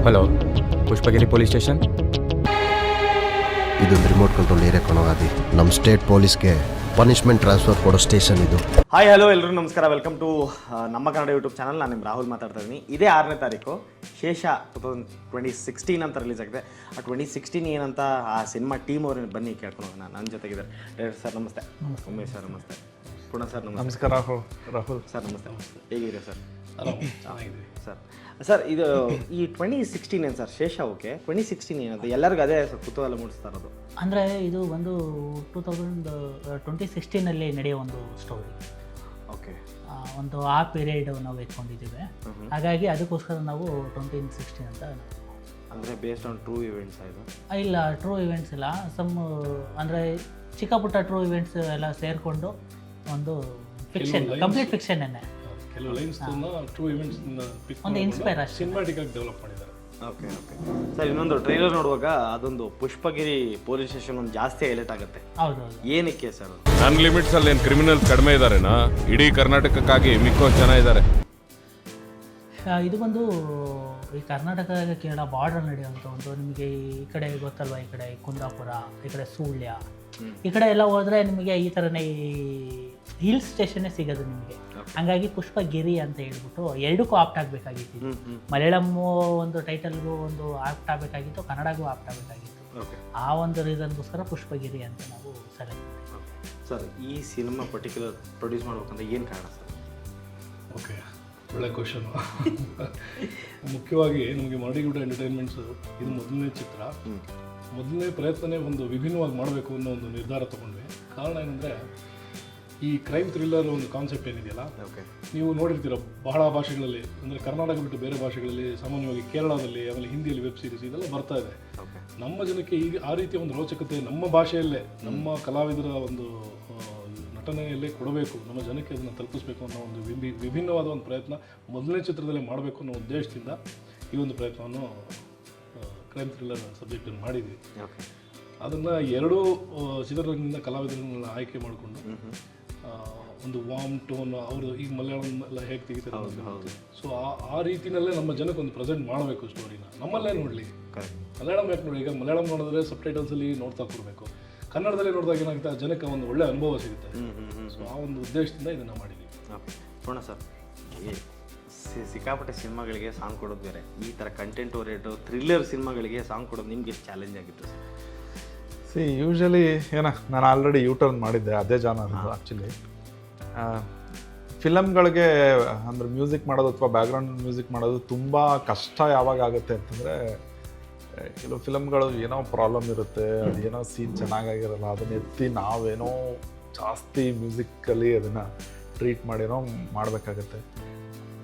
Hello, Pushpagiri police station. ಇದೊಂದು remote control area ಕೊಣೋಗಾದಿ ನಮ್ಮ state ಪೊಲೀಸ್ಗೆ punishment transfer ಕೊಡೋ ಸ್ಟೇಷನ್ ಇದು. ಹಾಯ್ ಹಲೋ ಎಲ್ಲರೂ ನಮಸ್ಕಾರ, ವೆಲ್ಕಮ್ ಟು ನಮ್ಮ ಕನ್ನಡ ಯೂಟ್ಯೂಬ್ ಚಾನಲ್. ನಾನು ನಿಮ್ಮ ರಾಹುಲ್ ಮಾತಾಡ್ತಾ ಇದ್ದೀನಿ. ಇದೇ 6ನೇ ತಾರೀಕು ಶೇಷ 2016 ಅಂತ ರಿಲೀಸ್ ಆಗಿದೆ. ಆ 2016 ಏನಂತ ಆ ಸಿನಿಮಾ ಟೀಮ್ ಅವ್ರನ್ನ ಬನ್ನಿ ಕೇಳ್ಕೊಂಡು ಹೋಗೋಣ. ನನ್ನ ಜೊತೆಗಿದ್ದಾರೆ ಡೈರೆಕ್ಟರ್ ಸರ್ ನಮಸ್ತೆ, ಉಮೇಶ್ ಸರ್ ನಮಸ್ತೆ, ಪುಣಃ ಸರ್ ನಮಸ್ಕಾರ. ರಾಹುಲ್ ಸರ್ ನಮಸ್ತೆ. ಹೇಗಿದ್ದೀರಾ ಸರ್? ಸರ್ ಸರ್ ಇದು ಈ 2016 ಏನು ಸರ್ ಶೇಷ? ಓಕೆ, 2016 ಏನದು ಎಲ್ಲರಿಗೂ ಅದೇ ಕುತೂಹಲ ಮೂಡಿಸ್ತಾ ಇರೋದು. ಅಂದರೆ ಇದು ಒಂದು 2016 ನಡೆಯೋ ಒಂದು ಸ್ಟೋರಿ. ಓಕೆ, ಒಂದು ಆ ಪೀರಿಯಡ್ ನಾವು ಎತ್ಕೊಂಡಿದ್ದೀವಿ. ಹಾಗಾಗಿ ಅದಕ್ಕೋಸ್ಕರ ನಾವು 2016 ಅಂತ. ಅಂದರೆ ಬೇಸ್ಡ್ ಆನ್ ಟ್ರೂ ಇವೆಂಟ್ಸ್ ಇದು? ಇಲ್ಲ, ಟ್ರೂ ಇವೆಂಟ್ಸ್ ಇಲ್ಲ, ಅಂದರೆ ಚಿಕ್ಕ ಪುಟ್ಟ ಟ್ರೂ ಇವೆಂಟ್ಸ್ ಎಲ್ಲ ಸೇರಿಕೊಂಡು ಒಂದು ಫಿಕ್ಷನ್, ಕಂಪ್ಲೀಟ್ ಫಿಕ್ಷನ್ನೇ. ಕೆಲವು ಲೈನ್ಸ್ ಟ್ರೂ ಇವೆಂಟ್ಸ್ ಒಂದು ಇನ್ಸ್ಪೈರೇಷನ್ ಸಿನಿಮಾಟಿಕ್ ಆಗಿ ಡೆವಲಪ್ ಮಾಡಿದ್ದಾರೆ. ಓಕೆ ಓಕೆ ಸರ್, ಇನ್ನೊಂದು ಟ್ರೈಲರ್ ನೋಡುವಾಗ ಅದೊಂದು ಪುಷ್ಪಗಿರಿ ಪೊಲೀಸ್ ಸ್ಟೇಷನ್ ಒಂದು ಜಾಸ್ತಿ ಹೈಲೈಟ್ ಆಗುತ್ತೆ. ಹೌದೌದು. ಏನಕ್ಕೆ ಸರ್? ನನ್ನ ಲಿಮಿಟ್ಸ್ ಅಲ್ಲಿ ಏನು ಕ್ರಿಮಿನಲ್ಸ್ ಕಡಿಮೆ ಇದ್ದಾರೆನಾ? ಇಡೀ ಕರ್ನಾಟಕಕ್ಕಾಗಿ ಮಿಕ್ಕೋ ಜನ ಇದ್ದಾರೆ. ಇದು ಬಂದು ಈ ಕರ್ನಾಟಕ ಕೇರಳ ಬಾರ್ಡರ್ ನಡೆಯುವಂಥ ಒಂದು, ನಿಮಗೆ ಈ ಕಡೆ ಗೊತ್ತಲ್ವ, ಈ ಕಡೆ ಕುಂದಾಪುರ, ಈ ಕಡೆ ಸುಳ್ಯ, ಈ ಕಡೆ ಎಲ್ಲ ಹೋದರೆ ನಿಮಗೆ ಈ ಥರನೇ ಹಿಲ್ ಸ್ಟೇಷನ್ನೇ ಸಿಗೋದು ನಿಮಗೆ. ಹಂಗಾಗಿ ಪುಷ್ಪಗಿರಿ ಅಂತ ಹೇಳ್ಬಿಟ್ಟು ಎರಡಕ್ಕೂ ಆಪ್ಟ್ ಆಗಬೇಕಾಗಿತ್ತು. ಮಲಯಾಳಮ್ಮು ಒಂದು ಟೈಟಲ್ಗೂ ಒಂದು ಆಪ್ಟ್ ಆಗಬೇಕಾಗಿತ್ತು, ಕನ್ನಡಗೂ ಆಪ್ಟ್ ಆಗಬೇಕಾಗಿತ್ತು. ಆ ಒಂದು ರೀಸನ್ಗೋಸ್ಕರ ಪುಷ್ಪಗಿರಿ ಅಂತ ನಾವು ಸೆಲೆಕ್ಟ್ ಮಾಡಿದ್ವಿ. ಸರ್, ಈ ಸಿನಿಮಾ ಪರ್ಟಿಕ್ಯುಲರ್ ಪ್ರೊಡ್ಯೂಸ್ ಮಾಡ್ಬೇಕಂತ ಏನು ಕಾರಣ ಸರ್? ಓಕೆ, ಒಳ್ಳೆ ಕ್ವಶನ್. ಮುಖ್ಯವಾಗಿ ನಮಗೆ ಮರಡಿಗುಡ್ಡ ಎಂಟರ್ಟೈನ್ಮೆಂಟ್ಸ್ ಇದು ಮೊದಲನೇ ಚಿತ್ರ, ಮೊದಲನೇ ಪ್ರಯತ್ನನೇ ಒಂದು ವಿಭಿನ್ನವಾಗಿ ಮಾಡಬೇಕು ಅನ್ನೋ ಒಂದು ನಿರ್ಧಾರ ತೊಗೊಂಡ್ವಿ. ಕಾರಣ ಏನಂದರೆ, ಈ ಕ್ರೈಮ್ ಥ್ರಿಲ್ಲರ್ ಒಂದು ಕಾನ್ಸೆಪ್ಟ್ ಏನಿದೆಯಲ್ಲ, ನೀವು ನೋಡಿರ್ತೀರ ಬಹಳ ಭಾಷೆಗಳಲ್ಲಿ, ಅಂದರೆ ಕರ್ನಾಟಕ ಬಿಟ್ಟು ಬೇರೆ ಭಾಷೆಗಳಲ್ಲಿ, ಸಾಮಾನ್ಯವಾಗಿ ಕೇರಳದಲ್ಲಿ, ಆಮೇಲೆ ಹಿಂದಿಯಲ್ಲಿ ವೆಬ್ ಸೀರೀಸ್ ಇದೆಲ್ಲ ಬರ್ತಾ ಇದೆ. ನಮ್ಮ ಜನಕ್ಕೆ ಈಗ ಆ ರೀತಿಯ ಒಂದು ರೋಚಕತೆ ನಮ್ಮ ಭಾಷೆಯಲ್ಲೇ, ನಮ್ಮ ಕಲಾವಿದರ ಒಂದು ನಟನೆಯಲ್ಲೇ ಕೊಡಬೇಕು, ನಮ್ಮ ಜನಕ್ಕೆ ಅದನ್ನು ತಲುಪಿಸ್ಬೇಕು ಅನ್ನೋ ಒಂದು ವಿಭಿನ್ನವಾದ ಒಂದು ಪ್ರಯತ್ನ ಮೊದಲನೇ ಚಿತ್ರದಲ್ಲೇ ಮಾಡಬೇಕು ಅನ್ನೋ ಉದ್ದೇಶದಿಂದ ಈ ಒಂದು ಪ್ರಯತ್ನವನ್ನು ಕ್ರೈಮ್ ಥ್ರಿಲ್ಲರ್ ಸಬ್ಜೆಕ್ಟನ್ನು ಮಾಡಿದ್ವಿ. ಅದನ್ನು ಎರಡೂ ಚಿತ್ರರಂಗದಿಂದ ಕಲಾವಿದರನ್ನೆಲ್ಲ ಆಯ್ಕೆ ಮಾಡಿಕೊಂಡು ಒಂದು ವಾರ್ಮ್ ಟೋನ್, ಅವರು ಈಗ ಮಲಯಾಳಂ ಎಲ್ಲ ಹೇಗೆ ತೆಗಿತಾರೆ, ಸೊ ಆ ರೀತಿಯಲ್ಲೇ ನಮ್ಮ ಜನಕ್ಕೆ ಒಂದು ಪ್ರೆಸೆಂಟ್ ಮಾಡಬೇಕು ಸ್ಟೋರಿನ. ನಮ್ಮಲ್ಲೇ ನೋಡಲಿ, ಮಲಯಾಳಂ ಯಾಕೆ ನೋಡಿ, ಈಗ ಮಲಯಾಳಂ ನೋಡಿದ್ರೆ ಸಬ್ ಟೈಟಲ್ಸಲ್ಲಿ ನೋಡ್ತಾ ಕೊಡಬೇಕು, ಕನ್ನಡದಲ್ಲಿ ನೋಡಿದಾಗ ಏನಾಗುತ್ತೆ, ಆ ಜನಕ್ಕೆ ಒಂದು ಒಳ್ಳೆ ಅನುಭವ ಸಿಗುತ್ತೆ. ಸೊ ಆ ಒಂದು ಉದ್ದೇಶದಿಂದ ಇದನ್ನು ಮಾಡಿದ್ದೀವಿ. ಪೂರ್ಣ ಸರ್, ಸಿಕ್ಕಾಪಟ್ಟೆ ಸಿನಿಮಾಗಳಿಗೆ ಸಾಂಗ್ ಕೊಡೋದು ಬೇರೆ, ಈ ಥರ ಕಂಟೆಂಟ್ ಓರಿಯೆಂಟು ಥ್ರಿಲ್ಲರ್ ಸಿನಿಮಾಗಳಿಗೆ ಸಾಂಗ್ ಕೊಡೋದು ನಿಮ್ಗೆ ಎಷ್ಟು ಚಾಲೆಂಜ್ ಆಗಿತ್ತು ಸರ್? ಯೂಶಲಿ ನಾನು ಆಲ್ರೆಡಿ ಯೂಟರ್ನ್ ಮಾಡಿದ್ದೆ ಅದೇ ಜಾನರ್. ಆ್ಯಕ್ಚುಲಿ ಫಿಲಮ್ಗಳಿಗೆ ಅಂದರೆ ಮ್ಯೂಸಿಕ್ ಮಾಡೋದು ಅಥವಾ ಬ್ಯಾಕ್ಗ್ರೌಂಡ್ ಮ್ಯೂಸಿಕ್ ಮಾಡೋದು ತುಂಬ ಕಷ್ಟ ಯಾವಾಗ ಆಗುತ್ತೆ ಅಂತಂದರೆ, ಕೆಲವು ಫಿಲಮ್ಗಳು ಏನೋ ಪ್ರಾಬ್ಲಮ್ ಇರುತ್ತೆ, ಅದೇನೋ ಸೀನ್ ಚೆನ್ನಾಗಾಗಿರಲ್ಲ, ಅದನ್ನ ಎತ್ತಿ ನಾವೇನೋ ಜಾಸ್ತಿ ಮ್ಯೂಸಿಕಲ್ಲಿ ಅದನ್ನು ಟ್ರೀಟ್ ಮಾಡಿನೋ ಮಾಡಬೇಕಾಗತ್ತೆ.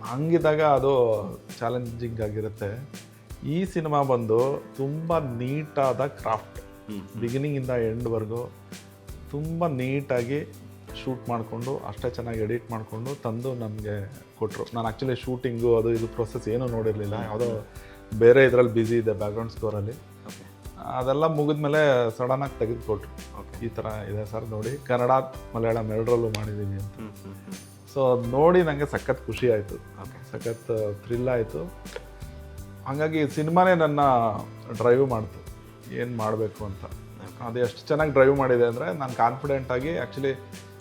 ಹಂಗಿದ್ದಾಗ ಅದು ಚಾಲೆಂಜಿಂಗ್ ಆಗಿರುತ್ತೆ. ಈ ಸಿನಿಮಾ ಬಂದು ತುಂಬ ನೀಟಾದ ಕ್ರಾಫ್ಟ್, ಬಿಗಿನಿಂಗಿಂದ ಎಂಡ್ವರೆಗೂ ತುಂಬ ನೀಟಾಗಿ ಶೂಟ್ ಮಾಡಿಕೊಂಡು, ಅಷ್ಟೇ ಚೆನ್ನಾಗಿ ಎಡಿಟ್ ಮಾಡಿಕೊಂಡು ತಂದು ನಮಗೆ ಕೊಟ್ಟರು. ನಾನು ಆ್ಯಕ್ಚುಲಿ ಶೂಟಿಂಗು ಅದು ಇದು ಪ್ರೊಸೆಸ್ ಏನೂ ನೋಡಿರಲಿಲ್ಲ, ಯಾವುದೋ ಬೇರೆ ಇದರಲ್ಲಿ ಬ್ಯುಸಿ ಇದೆ ಬ್ಯಾಕ್ಗ್ರೌಂಡ್ ಸ್ಕೋರಲ್ಲಿ. ಅದೆಲ್ಲ ಮುಗಿದ್ಮೇಲೆ ಸಡನ್ನಾಗಿ ತೆಗೆದುಕೊಟ್ರು, ಈ ಥರ ಇದೆ ಸರ್ ನೋಡಿ, ಕನ್ನಡ ಮಲಯಾಳಂ ಎರಡರಲ್ಲೂ ಮಾಡಿದ್ದೀನಿ ಅಂತ. ಸೊ ಅದು ನೋಡಿ ನನಗೆ ಸಖತ್ ಖುಷಿ ಆಯಿತು, ಸಖತ್ ಥ್ರಿಲ್ ಆಯಿತು. ಹಾಗಾಗಿ ಸಿನಿಮಾನೇ ನನ್ನ ಡ್ರೈವ್ ಮಾಡ್ತು ಏನು ಮಾಡಬೇಕು ಅಂತ. ಅದು ಎಷ್ಟು ಚೆನ್ನಾಗಿ ಡ್ರೈವ್ ಮಾಡಿದೆ ಅಂದರೆ, ನಾನು ಕಾನ್ಫಿಡೆಂಟಾಗಿ ಆ್ಯಕ್ಚುಲಿ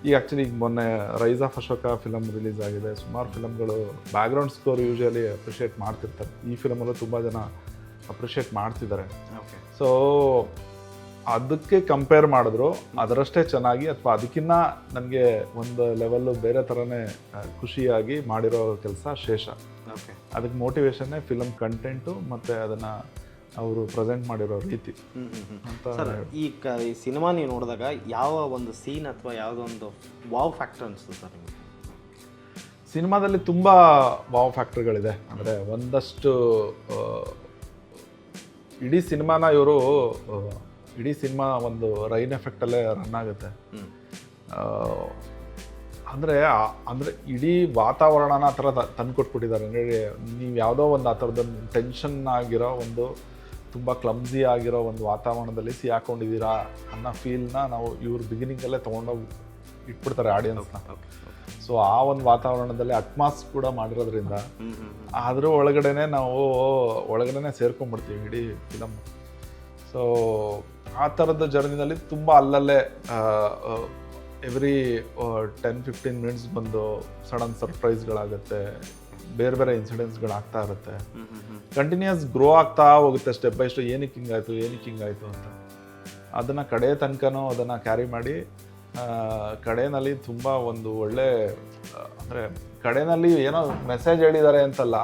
ಈಗ ಮೊನ್ನೆ rise of Ashoka film release ಆಗಿದೆ. ಸುಮಾರು ಫಿಲಮ್ಗಳು ಬ್ಯಾಕ್ಗ್ರೌಂಡ್ ಸ್ಕೋರ್ ಯೂಶಲಿ ಅಪ್ರಿಷಿಯೇಟ್ ಮಾಡ್ತಿರ್ತಾರೆ, ಈ ಫಿಲಮಲ್ಲೂ ತುಂಬ ಜನ ಅಪ್ರಿಷಿಯೇಟ್ ಮಾಡ್ತಿದ್ದಾರೆ. ಸೊ ಅದಕ್ಕೆ ಕಂಪೇರ್ ಮಾಡಿದ್ರು ಅದರಷ್ಟೇ ಚೆನ್ನಾಗಿ, ಅಥವಾ ಅದಕ್ಕಿಂತ ನನಗೆ ಒಂದು ಲೆವೆಲ್ಲು ಬೇರೆ ಥರನೇ ಖುಷಿಯಾಗಿ ಮಾಡಿರೋ ಕೆಲಸ ಶೇಷ. ಅದಕ್ಕೆ ಮೋಟಿವೇಶನ್ನೇ ಫಿಲಮ್ ಕಂಟೆಂಟು ಮತ್ತು ಅದನ್ನು ಅವರು ಪ್ರೆಸೆಂಟ್ ಮಾಡಿರೋ ರೀತಿ ಅಂತ. ಈ ಸಿನಿಮಾ ನೀವು ನೋಡಿದಾಗ ಯಾವ ಒಂದು ಸೀನ್ ಅಥವಾ ಯಾವುದೋ ಒಂದು ವಾವ್ ಫ್ಯಾಕ್ಟರ್ ಅನಿಸ್ತು ಸರ್ ನಿಮಗೆ? ಸಿನಿಮಾದಲ್ಲಿ ತುಂಬ ವಾವ್ ಫ್ಯಾಕ್ಟರ್ಗಳಿದೆ. ಅಂದರೆ ಒಂದಷ್ಟು ಇಡೀ ಸಿನಿಮಾ ಒಂದು ರೈನ್ ಎಫೆಕ್ಟಲ್ಲೇ ರನ್ ಆಗುತ್ತೆ. ಅಂದರೆ ಇಡೀ ವಾತಾವರಣನ ಆ ಥರ ತಂದುಕೊಟ್ಬಿಟ್ಟಿದ್ದಾರೆ. ಅಂದರೆ ನೀವು ಯಾವುದೋ ಒಂದು ಆ ಥರದೊಂದು ಟೆನ್ಷನ್ ಆಗಿರೋ ಒಂದು ತುಂಬ ಕ್ಲಮ್ಸಿ ಆಗಿರೋ ಒಂದು ವಾತಾವರಣದಲ್ಲಿ ಸಿಕ್ಕೊಂಡಿದ್ದೀರಾ ಅನ್ನೋ ಫೀಲ್ನ ನಾವು ಇವ್ರ ಬಿಗಿನಿಂಗಲ್ಲೇ ತೊಗೊಂಡೋಗಿ ಇಟ್ಬಿಡ್ತಾರೆ ಆಡಿಯನ್ಸ್ನ. ಸೊ ಆ ಒಂದು ವಾತಾವರಣದಲ್ಲಿ ಅಟ್ಮಾಸ್ ಕೂಡ ಮಾಡಿರೋದ್ರಿಂದ ಅದ್ರ ಒಳಗಡೆನೆ ನಾವು ಒಳಗಡೆನೆ ಸೇರ್ಕೊಂಡ್ಬಿಡ್ತೀವಿ ಇಡೀ ಫಿಲಮ್. ಸೊ ಆ ಥರದ ಜರ್ನಿನಲ್ಲಿ ತುಂಬ ಅಲ್ಲಲ್ಲೇ ಎವ್ರಿ 10-15 ಮಿನಿಟ್ಸ್ ಬಂದು ಸಡನ್ ಸರ್ಪ್ರೈಸ್ಗಳಾಗುತ್ತೆ, ಬೇರೆ ಬೇರೆ ಇನ್ಸಿಡೆಂಟ್ಸ್ಗಳಾಗ್ತಾ ಇರುತ್ತೆ. ಕಂಟಿನ್ಯೂಸ್ ಗ್ರೋ ಆಗ್ತಾ ಹೋಗುತ್ತೆ ಸ್ಟೆಪ್ ಬೈ ಸ್ಟೆಪ್, ಏನಕ್ಕೆ ಹಿಂಗಾಯ್ತು ಅಂತ. ಅದನ್ನು ಕಡೆ ತನಕನೂ ಅದನ್ನು ಕ್ಯಾರಿ ಮಾಡಿ ಕಡೆಯಲ್ಲಿ ತುಂಬ ಒಂದು ಒಳ್ಳೆ ಅಂದರೆ ಕಡೆಯಲ್ಲಿ ಏನೋ ಮೆಸೇಜ್ ಹೇಳಿದ್ದಾರೆ ಅಂತಲ್ಲ,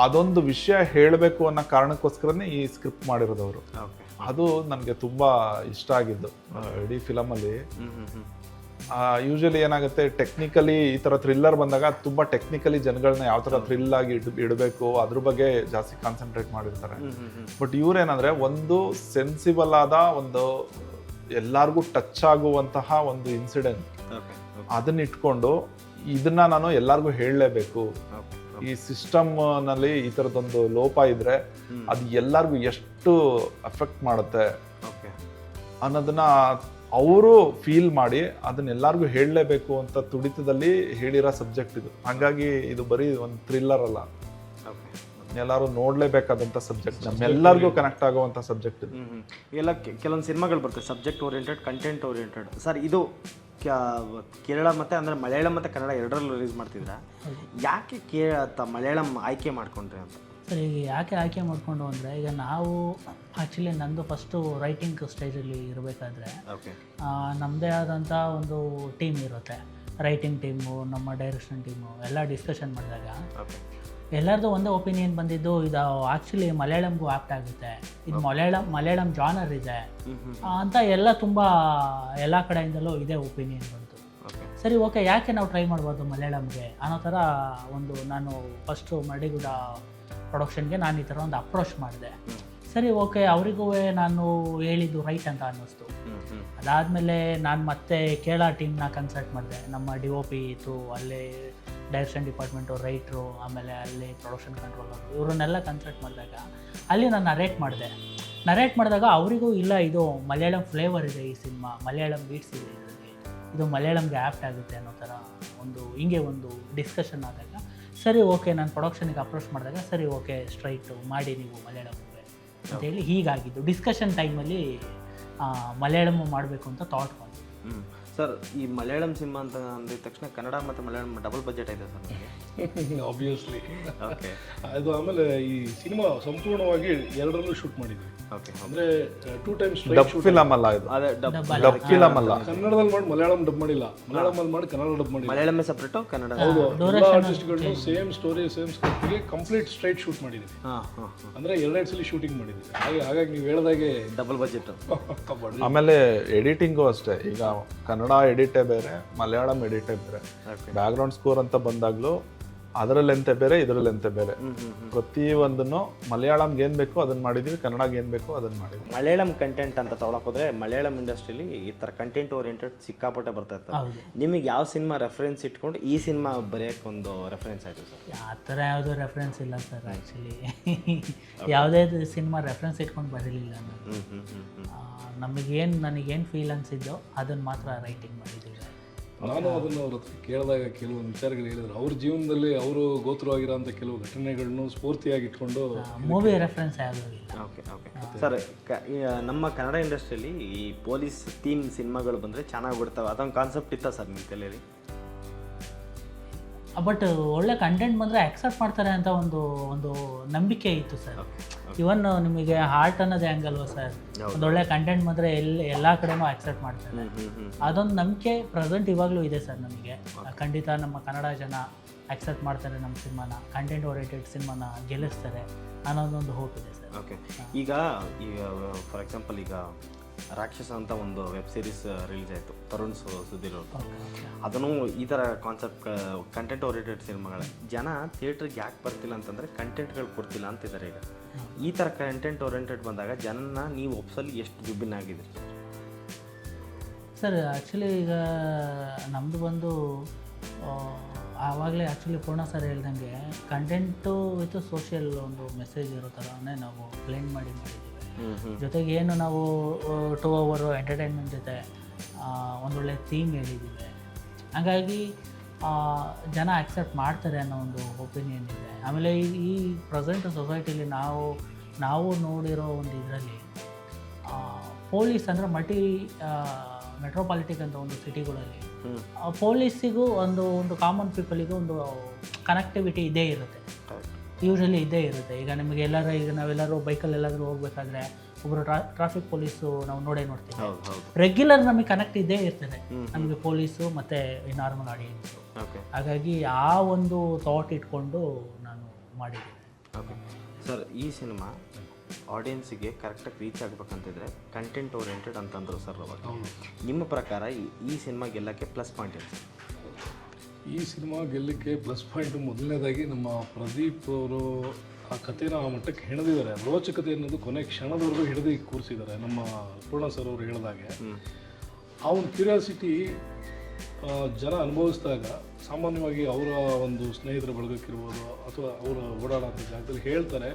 ಅದೊಂದು ವಿಷಯ ಹೇಳಬೇಕು ಅನ್ನೋ ಕಾರಣಕ್ಕೋಸ್ಕರನೇ ಈ ಸ್ಕ್ರಿಪ್ಟ್ ಮಾಡಿರೋದವರು. ಅದು ನನಗೆ ತುಂಬ ಇಷ್ಟ ಆಗಿದ್ದು ಇಡೀ ಫಿಲಮಲ್ಲಿ. ಯೂಶಲಿ ಏನಾಗುತ್ತೆ, ಟೆಕ್ನಿಕಲಿ ಈ ಥರ ಥ್ರಿಲ್ಲರ್ ಬಂದಾಗ ತುಂಬ ಟೆಕ್ನಿಕಲಿ ಜನಗಳನ್ನ ಯಾವ ಥರ ಥ್ರಿಲ್ ಆಗಿ ಇಡಬೇಕು ಅದ್ರ ಬಗ್ಗೆ ಜಾಸ್ತಿ ಕಾನ್ಸಂಟ್ರೇಟ್ ಮಾಡಿರ್ತಾರೆ. ಬಟ್ ಇವ್ರೇನಂದ್ರೆ ಒಂದು ಸೆನ್ಸಿಬಲ್ ಆದ ಒಂದು ಎಲ್ಲರಿಗೂ ಟಚ್ ಆಗುವಂತಹ ಒಂದು ಇನ್ಸಿಡೆಂಟ್ ಅದನ್ನ ಇಟ್ಕೊಂಡು ಇದನ್ನ ನಾನು ಎಲ್ಲರಿಗೂ ಹೇಳಲೇಬೇಕು, ಈ ಸಿಸ್ಟಮ್ನಲ್ಲಿ ಈ ಥರದೊಂದು ಲೋಪ ಇದ್ರೆ ಅದು ಎಲ್ಲರಿಗೂ ಎಷ್ಟು ಅಫೆಕ್ಟ್ ಮಾಡುತ್ತೆ ಅನ್ನೋದನ್ನ ಅವರು ಫೀಲ್ ಮಾಡಿ ಅದನ್ನ ಎಲ್ಲರಿಗೂ ಹೇಳಲೇಬೇಕು ಅಂತ ತುಡಿತದಲ್ಲಿ ಹೇಳಿರೋ ಸಬ್ಜೆಕ್ಟ್ ಇದು. ಹಾಗಾಗಿ ಇದು ಬರೀ ಒಂದು ಥ್ರಿಲ್ಲರ್ ಅಲ್ಲ, ಎಲ್ಲರೂ ನೋಡ್ಲೇಬೇಕಾದಂಥ ಸಬ್ಜೆಕ್ಟ್, ನಮ್ಮೆಲ್ಲರಿಗೂ ಕನೆಕ್ಟ್ ಆಗುವಂಥ ಸಬ್ಜೆಕ್ಟ್ ಇದು. ಎಲ್ಲ ಕೆಲವೊಂದು ಸಿನಿಮಾಗಳು ಬರ್ತವೆ subject oriented, content oriented. Sir ಇದು ಕೇರಳ ಮತ್ತು ಅಂದರೆ ಮಲಯಾಳಂ ಮತ್ತು ಕನ್ನಡ ಎರಡರಲ್ಲೂ ರಿಲೀಸ್ ಮಾಡ್ತಿದ್ರ, ಯಾಕೆ ಮಲಯಾಳಂ ಆಯ್ಕೆ ಮಾಡ್ಕೊಂಡ್ರಿ ಅಂತ? ಸರ್ ಈಗ ಯಾಕೆ ಆಯ್ಕೆ ಮಾಡಿಕೊಂಡು ಅಂದರೆ, ಈಗ ನಾವು ಆ್ಯಕ್ಚುಲಿ ನಂದು ಫಸ್ಟು ರೈಟಿಂಗ್ ಸ್ಟೇಜಲ್ಲಿ ಇರಬೇಕಾದ್ರೆ ನಮ್ಮದೇ ಆದಂಥ ಒಂದು ಟೀಮ್ ಇರುತ್ತೆ, ರೈಟಿಂಗ್ ಟೀಮು, ನಮ್ಮ ಡೈರೆಕ್ಷನ್ ಟೀಮು ಎಲ್ಲ ಡಿಸ್ಕಷನ್ ಮಾಡಿದಾಗ ಎಲ್ಲರದು ಒಂದೇ ಒಪಿನಿಯನ್ ಬಂದಿದ್ದು, ಇದು ಆ್ಯಕ್ಚುಲಿ ಮಲಯಾಳಂಗೂ ಆ್ಯಪ್ಟ್ ಆಗುತ್ತೆ, ಇದು ಮಲಯಾಳಂ ಜಾನರ್ ಇದೆ ಅಂತ ತುಂಬ ಎಲ್ಲ ಕಡೆಯಿಂದಲೂ ಇದೇ ಒಪಿನಿಯನ್ ಬಂತು. ಸರಿ ಓಕೆ, ಯಾಕೆ ನಾವು ಟ್ರೈ ಮಾಡ್ಬೋದು ಮಲಯಾಳಂಗೆ ಅನ್ನೋ ಥರ ಒಂದು ನಾನು ಫಸ್ಟು ಮಡಿಗುಡ ಪ್ರೊಡಕ್ಷನ್ಗೆ ನಾನು ಈ ಥರ ಒಂದು ಅಪ್ರೋಚ್ ಮಾಡಿದೆ. ಸರಿ ಓಕೆ, ಅವರಿಗೂ ನಾನು ಹೇಳಿದ್ದು ರೈಟ್ ಅಂತ ಅನ್ನಿಸ್ತು. ಅದಾದಮೇಲೆ ನಾನು ಮತ್ತೆ ಕೇರಳ ಟೀಮ್ನ ಕನ್ಸಲ್ಟ್ ಮಾಡಿದೆ, ನಮ್ಮ DOP ಇತ್ತು, ಅಲ್ಲೇ ಡೈರೆಕ್ಷನ್ ಡಿಪಾರ್ಟ್ಮೆಂಟು, ರೈಟ್ರು, ಆಮೇಲೆ ಅಲ್ಲಿ ಪ್ರೊಡಕ್ಷನ್ ಕಂಟ್ರೋಲರು, ಇವರನ್ನೆಲ್ಲ ಕನ್ಸಲ್ಟ್ ಮಾಡಿದಾಗ ಅಲ್ಲಿ ನಾನು ನರೇಟ್ ಮಾಡಿದಾಗ ಅವರಿಗೂ ಇಲ್ಲ, ಇದು ಮಲಯಾಳಂ ಫ್ಲೇವರ್ ಇದೆ ಈ ಸಿನಿಮಾ, ಮಲಯಾಳಂ ಬೀಟ್ಸ್ ಇದೆ ಇದರಲ್ಲಿ, ಇದು ಮಲಯಾಳಂಗೆ ಆ್ಯಪ್ಟ್ ಆಗುತ್ತೆ ಅನ್ನೋ ಥರ ಹಿಂಗೆ ಒಂದು ಡಿಸ್ಕಷನ್ ಆದಾಗ ಸರಿ ಓಕೆ, ನಾನು ಪ್ರೊಡಕ್ಷನ್ಗೆ ಅಪ್ರೋಚ್ ಮಾಡಿದಾಗ ಸರಿ ಓಕೆ ಸ್ಟ್ರೈಟು ಮಾಡಿ ನೀವು ಮಲಯಾಳಂಗೆ ಅಂತೇಳಿ ಹೀಗಾಗಿದ್ದು. ಡಿಸ್ಕಷನ್ ಟೈಮಲ್ಲಿ ಮಲಯಾಳಂ ಮಾಡಬೇಕು ಅಂತ ಥಾಟ್ ಬಂತು. ಸರ್ ಈ ಮಲಯಾಳಂ ಸಿನಿಮಾ ಅಂತ ಅಂದಿದ ತಕ್ಷಣ ಕನ್ನಡ ಮತ್ತು ಮಲಯಾಳಂ ಡಬಲ್ ಬಜೆಟ್ ಇದೆ ಸರ್ ನಿಮಗೆ? ಆಬ್ವಿಯಸ್ಲಿ. ಓಕೆ. ಅದು ಆಮೇಲೆ ಈ ಸಿನಿಮಾ ಸಂಪೂರ್ಣವಾಗಿ ಎರಡರಲ್ಲೂ ಶೂಟ್ ಮಾಡಿದ್ವಿ. ಓಕೆ. ಅಂದರೆ 2 times ಡಬ್ ಫಿಲಮ್ ಅಲ್ಲ ಇದು, ಅದೇ ಡಬ್ ಫಿಲಮ್ ಅಲ್ಲ. ಕನ್ನಡದಲ್ಲಿ ಮಾಡಿ ಮಲಯಾಳಂ ಡಬ್ ಮಾಡಿಲ್ಲ, ಮಲಯಾಳಮಲ್ಲಿ ಮಾಡಿ ಕನ್ನಡ ಡಬ್ ಮಾಡಿಲ್ಲ. ಮಲಯಾಳಮೇ ಸಪ್ರೇಟು, ಕನ್ನಡ ಹೌದು. ಎಲ್ಲ ಆರ್ಟಿಸ್ಟ್ಗಳನ್ನು ಸೇಮ್ ಸ್ಟೋರಿ ಸೇಮ್ ಸ್ಕ್ರಿಪ್ಟ್ಗೆ ಕಂಪ್ಲೀಟ್ ಸ್ಟ್ರೈಟ್ ಶೂಟ್ ಮಾಡಿದ್ವಿ. ಅಂದರೆ 2 ಸಲ ಶೂಟಿಂಗ್ ಮಾಡಿದ್ವಿ. ಹಾಗಾಗಿ ನೀವು ಹೇಳ್ದಾಗೆ ಡಬಲ್ ಬಜೆಟ್. ಆಮೇಲೆ ಎಡಿಟಿಂಗು ಅಷ್ಟೇ, ಈಗ ಕನ್ನಡ ಎಡಿಟೇ ಬೇರೆ, ಮಲಯಾಳಂ ಎಡಿಟೇ ಬೇರೆ. ಬ್ಯಾಕ್ಗ್ರೌಂಡ್ ಸ್ಕೋರ್ ಅಂತ ಬಂದಾಗಲೂ ಅದರ ಲೆಂತೆ ಬೇರೆ, ಇದರ ಲೆಂತೆ ಬೇರೆ. ಪ್ರತಿಯೊಂದನ್ನು ಮಲಯಾಳಂಗೆ ಏನು ಬೇಕೋ ಅದನ್ನು ಮಾಡಿದ್ವಿ, ಕನ್ನಡಗೆ ಏನು ಬೇಕೋ ಅದನ್ನು ಮಾಡಿದ್ವಿ. ಮಲಯಾಳಂ ಕಂಟೆಂಟ್ ಅಂತ ತೊಗೊಳಕ್ಕೆ ಹೋದ್ರೆ ಮಲಯಾಳಂ ಇಂಡಸ್ಟ್ರಿಲಿ ಈ ಥರ ಕಂಟೆಂಟ್ ಓರಿಯೆಂಟೆಡ್ ಸಿಕ್ಕಾಪಟ್ಟೆ ಬರ್ತಾ ಇರ್ತದೆ. ನಿಮಗೆ ಯಾವ ಸಿನಿಮಾ ರೆಫರೆನ್ಸ್ ಇಟ್ಕೊಂಡು ಈ ಸಿನಿಮಾ ಬರೆಯೋಕ್ಕೆ ಒಂದು ರೆಫರೆನ್ಸ್ ಆಯಿತು ಸರ್? ಆ ಥರ ಯಾವುದೂ ರೆಫರೆನ್ಸ್ ಇಲ್ಲ ಸರ್. ಆ್ಯಕ್ಚುಲಿ ಯಾವುದೇ ಸಿನಿಮಾ ರೆಫರೆನ್ಸ್ ಇಟ್ಕೊಂಡು ಬರಲಿಲ್ಲ ನಾನು. ನನಗೇನು ಫೀಲ್ ಅನಿಸಿದ್ದೋ ಅದನ್ನು ಮಾತ್ರ ರೈಟಿಂಗ್ ಮಾಡಿದ್ದೀವಿ. ನಾನು ಅದನ್ನು ಅವ್ರ ಹತ್ರ ಕೇಳಿದಾಗ ಕೆಲವೊಂದು ವಿಚಾರಗಳು ಹೇಳಿದ್ರು. ಅವ್ರ ಜೀವನದಲ್ಲಿ ಅವರು ಗೋತ್ರು ಆಗಿರೋಂಥ ಕೆಲವು ಘಟನೆಗಳನ್ನು ಸ್ಫೂರ್ತಿಯಾಗಿ ಇಟ್ಕೊಂಡು ಮೂವಿ ರೆಫರೆನ್ಸ್ ಯಾವುದೂ ಇಲ್ಲ. ಓಕೆ. ಸರ್ ನಮ್ಮ ಕನ್ನಡ ಇಂಡಸ್ಟ್ರಿಯಲ್ಲಿ ಈ ಪೊಲೀಸ್ ಥೀಮ್ ಸಿನಿಮಾಗಳು ಬಂದರೆ ಚೆನ್ನಾಗಿ ಬಿಡ್ತವೆ, ಅದೊಂದು ಕಾನ್ಸೆಪ್ಟ್ ಇತ್ತ ಸರ್ ನಿಮ್ಮ ತಲೆಯಲ್ಲಿ? ಬಟ್ ಒಳ್ಳೆ ಕಂಟೆಂಟ್ ಬಂದರೆ ಆಕ್ಸೆಪ್ಟ್ ಮಾಡ್ತಾರೆ ಅಂತ ಒಂದು ನಂಬಿಕೆ ಇತ್ತು ಸರ್. ಇವನ್ ನಿಮಗೆ ಹಾರ್ಟ್ ಅನ್ನೋದೇ ಹಂಗಲ್ವಾ ಸರ್, ಒಂದು ಒಳ್ಳೆ ಕಂಟೆಂಟ್ ಬಂದರೆ ಎಲ್ಲ ಕಡೆನೂ ಆಕ್ಸೆಪ್ಟ್ ಮಾಡ್ತಾರೆ. ಅದೊಂದು ನಂಬಿಕೆ ಪ್ರೆಸೆಂಟ್ ಇವಾಗಲೂ ಇದೆ ಸರ್ ನಮಗೆ. ಖಂಡಿತ ನಮ್ಮ ಕನ್ನಡ ಜನ ಆಕ್ಸೆಪ್ಟ್ ಮಾಡ್ತಾರೆ ನಮ್ಮ ಸಿನಿಮಾನ, ಕಂಟೆಂಟ್ ಓರಿಯೆಂಟೆಡ್ ಸಿನಿಮಾನ ಗೆಲ್ಲಿಸ್ತಾರೆ ಅನ್ನೋದೊಂದು ಹೋಪ್ ಇದೆ ಸರ್. ಓಕೆ. ಈಗ ಫಾರ್ ಎಕ್ಸಾಂಪಲ್ ಈಗ ರಾಕ್ಷಸ ಅಂತ ಒಂದು ವೆಬ್ ಸೀರೀಸ್ ರಿಲೀಸ್ ಆಯಿತು, ತರುಣ್ ಸುಧೀರ್ ಅವ್ರದ್ದು. ಅದನ್ನು ಈ ಥರ ಕಾನ್ಸೆಪ್ಟ್ ಕಂಟೆಂಟ್ ಓರಿಯೆಂಟೆಡ್ ಸಿನಿಮಾಗಳ ಜನ ಥಿಯೇಟ್ರಿಗೆ ಯಾಕೆ ಬರ್ತಿಲ್ಲ ಅಂತಂದರೆ ಕಂಟೆಂಟ್ಗಳು ಕೊಡ್ತಿಲ್ಲ ಅಂತಿದ್ದಾರೆ. ಈಗ ಈ ಥರ ಕಂಟೆಂಟ್ ಓರಿಯೆಂಟೆಡ್ ಬಂದಾಗ ಜನನ ನೀವು ಒಪ್ಸಲ್ಲಿ ಎಷ್ಟು ವಿಭಿನ್ನ ಆಗಿದ್ರಿ ಸರ್? ಆ್ಯಕ್ಚುಲಿ ಈಗ ನಮ್ಮದು ಬಂದು ಆವಾಗಲೇ ಆ್ಯಕ್ಚುಲಿ ಪೂರ್ಣ ಸರ್ ಹೇಳ್ದಂಗೆ ಕಂಟೆಂಟು ವಿತ್ ಸೋಷಿಯಲ್ ಒಂದು ಮೆಸೇಜ್ ಇರೋ ಥರನೇ ನಾವು ಬ್ಲೆಂಡ್ ಮಾಡಿದ್ದೀವಿ. ಜೊತೆಗೆ ಏನು ನಾವು 2 hour ಎಂಟರ್ಟೈನ್ಮೆಂಟ್ ಜೊತೆ ಒಂದೊಳ್ಳೆ ಥೀಮ್ ಹೇಳಿದ್ದೀವಿ. ಹಾಗಾಗಿ ಜನ ಆಕ್ಸೆಪ್ಟ್ ಮಾಡ್ತಾರೆ ಅನ್ನೋ ಒಂದು ಒಪಿನಿಯನ್ ಇದೆ. ಆಮೇಲೆ ಈ ಪ್ರೆಸೆಂಟ್ ಸೊಸೈಟಿಲಿ ನಾವು ನೋಡಿರೋ ಒಂದು ಇದರಲ್ಲಿ ಪೊಲೀಸ್ ಅಂದರೆ ಮೆಟ್ರೋಪಾಲಿಟಿಕ್ ಅಂತ ಒಂದು ಸಿಟಿಗಳಲ್ಲಿ ಪೊಲೀಸಿಗೂ ಒಂದು ಕಾಮನ್ ಪೀಪಲಿಗೂ ಒಂದು ಕನೆಕ್ಟಿವಿಟಿ ಇದ್ದೇ ಇರುತ್ತೆ, ಯೂಶಲಿ ಇದ್ದೇ ಇರುತ್ತೆ. ಈಗ ನಾವೆಲ್ಲರೂ ಬೈಕಲ್ಲಿ ಎಲ್ಲಾದರೂ ಹೋಗ್ಬೇಕಾದ್ರೆ ಒಬ್ಬರು ಟ್ರಾಫಿಕ್ ಪೊಲೀಸು ನಾವು ನೋಡ್ತೀವಿ, ರೆಗ್ಯುಲರ್ ನಮಗೆ ಕನೆಕ್ಟ್ ಇದ್ದೇ ಇರ್ತದೆ ನಮಗೆ ಪೊಲೀಸು ಮತ್ತು ನಾರ್ಮಲ್ ಆಡಿಯನ್ಸು. ಹಾಗಾಗಿ ಆ ಒಂದು ಥಾಟ್ ಇಟ್ಕೊಂಡು ನಾನು ಮಾಡಿದ್ದೀನಿ. ಓಕೆ ಸರ್, ಈ ಸಿನಿಮಾ ಆಡಿಯನ್ಸಿಗೆ ಕರೆಕ್ಟಾಗಿ ರೀಚ್ ಆಗಬೇಕಂತಿದ್ರೆ ಕಂಟೆಂಟ್ ಓರಿಯೆಂಟೆಡ್ ಅಂತಂದರು ಸರ್ ಅವಾಗ. ನಿಮ್ಮ ಪ್ರಕಾರ ಈ ಸಿನಿಮಾ ಗೆಲ್ಲಕ್ಕೆ ಪ್ಲಸ್ ಪಾಯಿಂಟ್ ಏನು? ಈ ಸಿನಿಮಾ ಗೆಲ್ಲಕ್ಕೆ ಪ್ಲಸ್ ಪಾಯಿಂಟ್ ಮೊದಲನೇದಾಗಿ ನಮ್ಮ ಪ್ರದೀಪ್ ಅವರು ಆ ಕಥೆನ ಆ ಮಟ್ಟಕ್ಕೆ ಹೆಣೆದಿದ್ದಾರೆ. ರೋಚಕತೆ ಅನ್ನೋದು ಕೊನೆ ಕ್ಷಣದವರೆಗೂ ಹಿಡಿದು ಕೂರಿಸಿದ್ದಾರೆ. ನಮ್ಮ ಪೂರ್ಣ ಸರ್ ಅವರು ಹೇಳಿದಾಗೆ ಆ ಒಂದು ಕ್ಯೂರಿಯಾಸಿಟಿ ಜನ ಅನುಭವಿಸಿದಾಗ ಸಾಮಾನ್ಯವಾಗಿ ಅವರ ಒಂದು ಸ್ನೇಹಿತರ ಬಳಗಕ್ಕಿರ್ಬೋದು ಅಥವಾ ಅವರ ಓಡಾಡೋ ಜಾಗದಲ್ಲಿ ಹೇಳ್ತಾರೆ.